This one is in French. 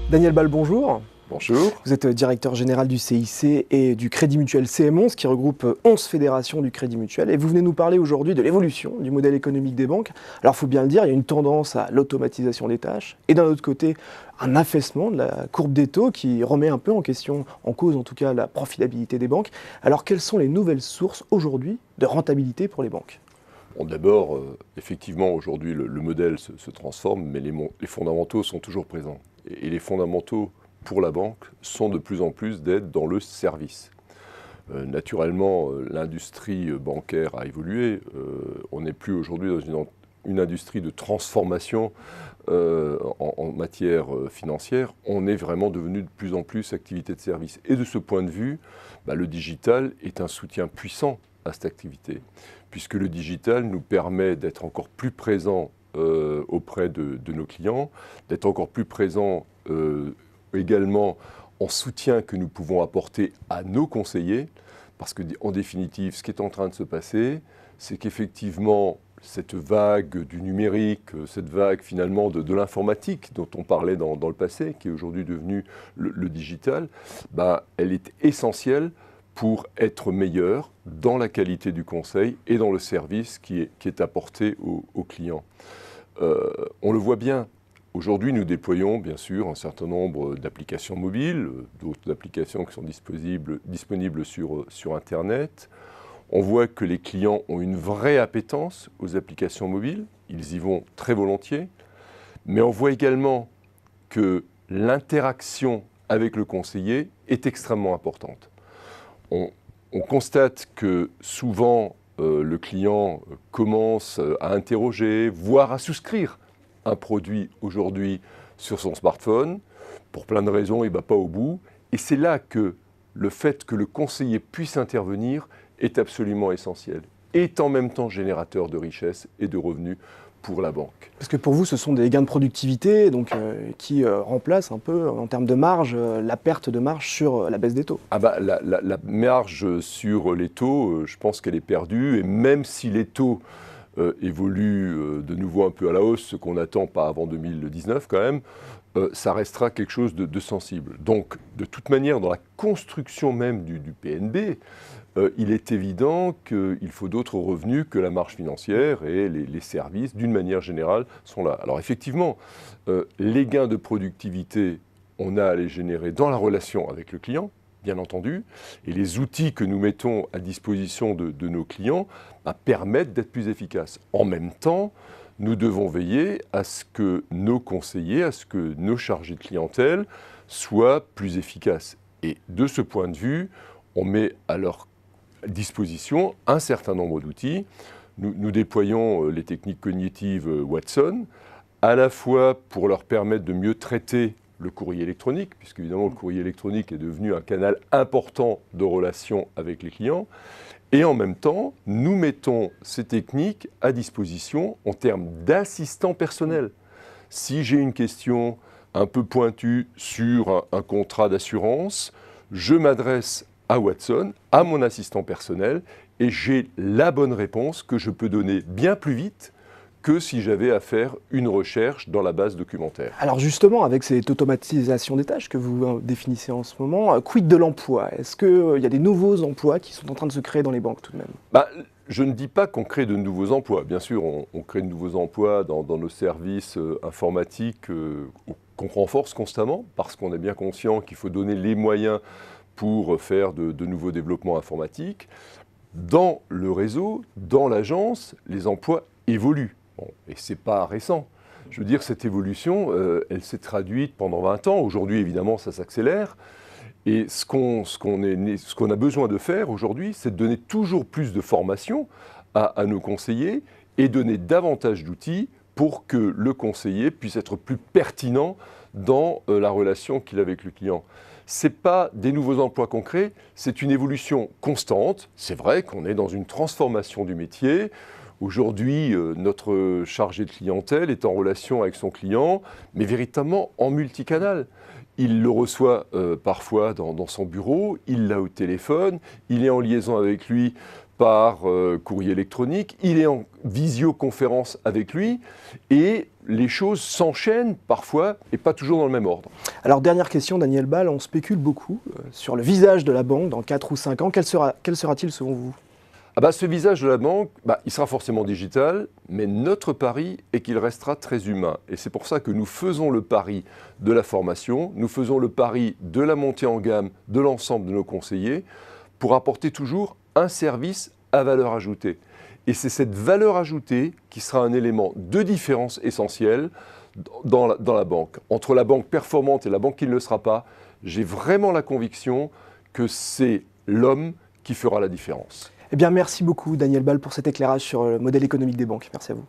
Daniel Ball, bonjour. Bonjour. Vous êtes directeur général du CIC et du Crédit Mutuel CM11 qui regroupe 11 fédérations du Crédit Mutuel. Et vous venez nous parler aujourd'hui de l'évolution du modèle économique des banques. Alors il faut bien le dire, il y a une tendance à l'automatisation des tâches et d'un autre côté, un affaissement de la courbe des taux qui remet un peu en question, en cause en tout cas, la profitabilité des banques. Alors quelles sont les nouvelles sources aujourd'hui de rentabilité pour les banques ? Bon, d'abord, effectivement, aujourd'hui, le modèle se transforme, mais les fondamentaux sont toujours présents. Et les fondamentaux pour la banque sont de plus en plus d'être dans le service. Naturellement, l'industrie bancaire a évolué. On n'est plus aujourd'hui dans une industrie de transformation en matière financière. On est vraiment devenu de plus en plus activité de service. Et de ce point de vue, le digital est un soutien puissant à cette activité, puisque le digital nous permet d'être encore plus présent auprès de nos clients, d'être encore plus présent également en soutien que nous pouvons apporter à nos conseillers, parce qu'en définitive, ce qui est en train de se passer, c'est qu'effectivement, cette vague du numérique, cette vague finalement de l'informatique dont on parlait dans le passé, qui est aujourd'hui devenue le digital, elle est essentielle pour être meilleur dans la qualité du conseil et dans le service qui est apporté aux clients. On le voit bien. Aujourd'hui, nous déployons bien sûr un certain nombre d'applications mobiles, d'autres applications qui sont disponibles sur Internet. On voit que les clients ont une vraie appétence aux applications mobiles, ils y vont très volontiers, mais on voit également que l'interaction avec le conseiller est extrêmement importante. On constate que souvent le client commence à interroger, voire à souscrire un produit aujourd'hui sur son smartphone. Pour plein de raisons, il ne va pas au bout. Et c'est là que le fait que le conseiller puisse intervenir est absolument essentiel, est en même temps générateur de richesse et de revenus pour la banque. Parce que pour vous, ce sont des gains de productivité qui remplacent un peu, en termes de marge, la perte de marge sur la baisse des taux. La marge sur les taux, je pense qu'elle est perdue. Et même si les taux évoluent de nouveau un peu à la hausse, ce qu'on n'attend pas avant 2019 quand même, ça restera quelque chose de sensible. Donc, de toute manière, dans la construction même du PNB, il est évident qu'il faut d'autres revenus que la marge financière et les services, d'une manière générale, sont là. Alors effectivement, les gains de productivité, on a à les générer dans la relation avec le client, bien entendu, et les outils que nous mettons à disposition de nos clients permettent d'être plus efficaces. En même temps, nous devons veiller à ce que nos conseillers, à ce que nos chargés de clientèle soient plus efficaces. Et de ce point de vue, on met à leur disposition un certain nombre d'outils. Nous déployons les techniques cognitives Watson, à la fois pour leur permettre de mieux traiter le courrier électronique, puisque évidemment le courrier électronique est devenu un canal important de relation avec les clients, et en même temps, nous mettons ces techniques à disposition en termes d'assistants personnels. Si j'ai une question un peu pointue sur un contrat d'assurance, je m'adresse à Watson, à mon assistant personnel, et j'ai la bonne réponse que je peux donner bien plus vite que si j'avais à faire une recherche dans la base documentaire. Alors justement, avec cette automatisation des tâches que vous définissez en ce moment, quid de l'emploi ? Est-ce qu'il y a des nouveaux emplois qui sont en train de se créer dans les banques tout de même ? Je ne dis pas qu'on crée de nouveaux emplois. Bien sûr, on crée de nouveaux emplois dans nos services informatiques qu'on renforce constamment, parce qu'on est bien conscient qu'il faut donner les moyens pour faire de nouveaux développements informatiques. Dans le réseau, dans l'agence, les emplois évoluent. Et ce n'est pas récent. Je veux dire, cette évolution, elle s'est traduite pendant 20 ans. Aujourd'hui, évidemment, ça s'accélère. Et ce qu'on a besoin de faire aujourd'hui, c'est de donner toujours plus de formation à nos conseillers et donner davantage d'outils pour que le conseiller puisse être plus pertinent dans la relation qu'il a avec le client. Ce n'est pas des nouveaux emplois concrets, c'est une évolution constante. C'est vrai qu'on est dans une transformation du métier. Aujourd'hui, notre chargé de clientèle est en relation avec son client, mais véritablement en multicanal. Il le reçoit parfois dans son bureau, il l'a au téléphone, il est en liaison avec lui par courrier électronique, il est en visioconférence avec lui et les choses s'enchaînent parfois et pas toujours dans le même ordre. Alors dernière question, Daniel Ball, on spécule beaucoup sur le visage de la banque dans 4 ou 5 ans. Quel sera-t-il selon vous ? Ce visage de la banque, il sera forcément digital, mais notre pari est qu'il restera très humain. Et c'est pour ça que nous faisons le pari de la formation, nous faisons le pari de la montée en gamme de l'ensemble de nos conseillers pour apporter toujours un service à valeur ajoutée. Et c'est cette valeur ajoutée qui sera un élément de différence essentiel dans la banque. Entre la banque performante et la banque qui ne le sera pas, j'ai vraiment la conviction que c'est l'homme qui fera la différence. Eh bien, merci beaucoup, Daniel Ball, pour cet éclairage sur le modèle économique des banques. Merci à vous.